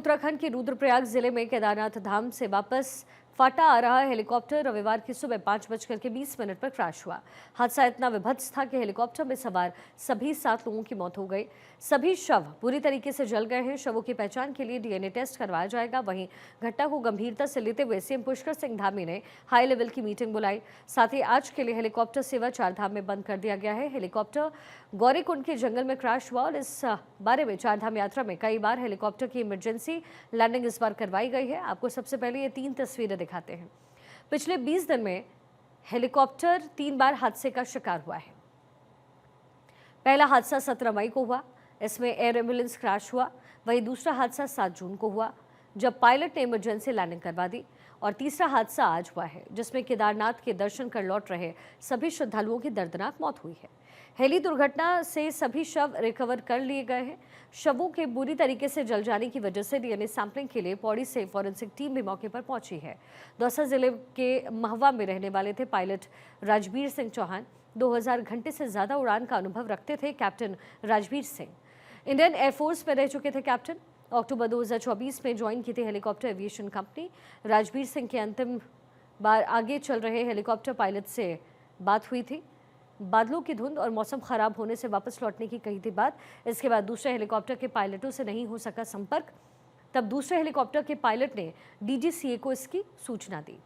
उत्तराखंड के रुद्रप्रयाग जिले में केदारनाथ धाम से वापस फाटा आ रहा हेलीकॉप्टर रविवार की सुबह 5:20 पर क्रैश हुआ। हादसा इतना विभत्स था कि हेलीकॉप्टर में सवार सभी 7 लोगों की मौत हो गई। सभी शव पूरी तरीके से जल गए हैं। शवों की पहचान के लिए डीएनए टेस्ट करवाया जाएगा। वहीं घटना को गंभीरता से लेते हुए सीएम पुष्कर सिंह धामी ने हाई लेवल की मीटिंग बुलाई। साथ ही आज के लिए हेलीकॉप्टर सेवा 4 धाम में बंद कर दिया गया है। हेलीकॉप्टर गौरीकुंड के जंगल में क्रैश हुआ और इस बारे में 4 धाम यात्रा में कई बार हेलीकॉप्टर की इमरजेंसी लैंडिंग इस बार करवाई गई है। आपको सबसे पहले ये 3 तस्वीरें दिखाते हैं। पिछले 20 दिन में हेलीकॉप्टर 3 बार हादसे का शिकार हुआ है। पहला हादसा 17 मई को हुआ, इसमें एयर एम्बुलेंस क्रैश हुआ। वहीं दूसरा हादसा 7 जून को हुआ, जब पायलट ने इमरजेंसी लैंडिंग करवा दी। और तीसरा हादसा आज हुआ है, जिसमें केदारनाथ के दर्शन कर लौट रहे सभी श्रद्धालुओं की दर्दनाक मौत हुई है। हेली दुर्घटना से सभी शव रिकवर कर लिए गए हैं। शवों के बुरी तरीके से जल जाने की वजह से डीएनए सैंपलिंग के लिए पौड़ी से फॉरेंसिक टीम भी मौके पर पहुंची है। दौसा जिले के महवा में रहने वाले थे पायलट राजवीर सिंह चौहान। 2000 घंटे से ज्यादा उड़ान का अनुभव रखते थे captain Rajveer Singh. Indian air force में रह चुके थे कैप्टन। अक्टूबर 2024 में ज्वाइन की थी helicopter aviation company. Rajveer Singh के अंतिम बार आगे चल रहे हेलीकॉप्टर पायलट से बात हुई थी। बादलों की धुंध और मौसम खराब होने से वापस लौटने की कही थी बात। इसके बाद दूसरे हेलीकॉप्टर के पायलटों से नहीं हो सका संपर्क। तब दूसरे हेलीकॉप्टर के पायलट ने डीजीसीए को इसकी सूचना दी।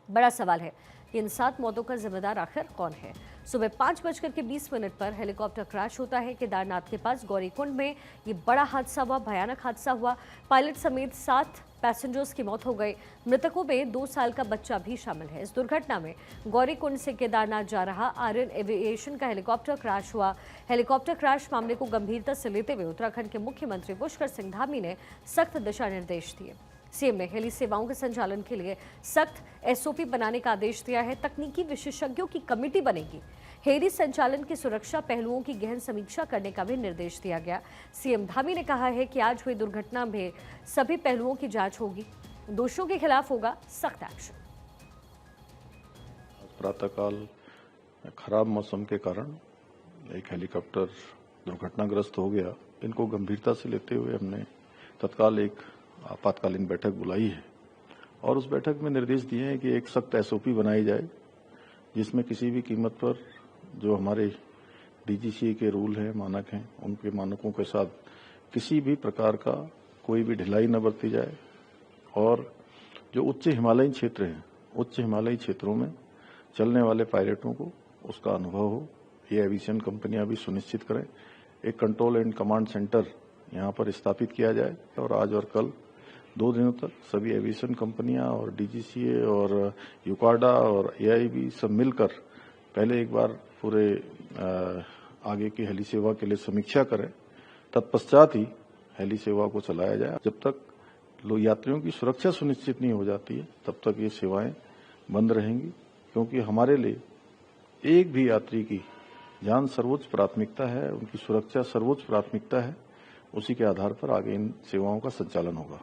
बड़ा सवाल है कि इन 7 मौतों का जिम्मेदार आखिर कौन है। सुबह 5:20 पर हेलीकॉप्टर क्रैश होता है केदारनाथ के पास गौरीकुंड में। ये बड़ा हादसा हुआ, भयानक हादसा हुआ। पायलट समेत 7 पैसेंजर्स की मौत हो गई। मृतकों में 2 साल का बच्चा भी शामिल है। इस दुर्घटना में गौरीकुंड से केदारनाथ जा रहा आर्यन एविएशन का हेलीकॉप्टर क्रैश हुआ। हेलीकॉप्टर क्रैश मामले को गंभीरता से लेते हुए उत्तराखंड के मुख्यमंत्री पुष्कर सिंह धामी ने सख्त दिशा निर्देश दिए। सीएम ने हेली सेवाओं के संचालन के लिए सख्त एसओपी बनाने का आदेश दिया है। तकनीकी विशेषज्ञों की कमेटी बनेगी। हेली संचालन की सुरक्षा पहलुओं की गहन समीक्षा करने का भी निर्देश दिया गया। सीएम धामी ने कहा है कि आज हुई दुर्घटना में सभी पहलुओं की जांच होगी। दोषियों के खिलाफ होगा सख्त एक्शन। प्रातःकाल खराब मौसम के कारण एक हेलीकॉप्टर दुर्घटनाग्रस्त हो गया। इनको गंभीरता से लेते हुए हमने तत्काल एक आपातकालीन बैठक बुलाई है और उस बैठक में निर्देश दिए हैं कि एक सख्त एसओपी बनाई जाए, जिसमें किसी भी कीमत पर जो हमारे डीजीसीए के रूल हैं, मानक हैं, उनके मानकों के साथ किसी भी प्रकार का कोई भी ढिलाई न बरती जाए। और जो उच्च हिमालयी क्षेत्र हैं, उच्च हिमालयी क्षेत्रों में चलने वाले पायलटों को उसका अनुभव हो, ये एविएशन कंपनियां भी सुनिश्चित करें। एक कंट्रोल एंड कमांड सेंटर यहाँ पर स्थापित किया जाए और आज और कल 2 दिनों तक सभी एविएशन कंपनियां और डीजीसीए और यूकाडा और एआईबी सब मिलकर पहले एक बार पूरे आगे की हेली सेवा के लिए समीक्षा करें। तत्पश्चात ही हेली सेवा को चलाया जाए। जब तक यात्रियों की सुरक्षा सुनिश्चित नहीं हो जाती है, तब तक ये सेवाएं बंद रहेंगी, क्योंकि हमारे लिए एक भी यात्री की जान सर्वोच्च प्राथमिकता है, उनकी सुरक्षा सर्वोच्च प्राथमिकता है। उसी के आधार पर आगे इन सेवाओं का संचालन होगा।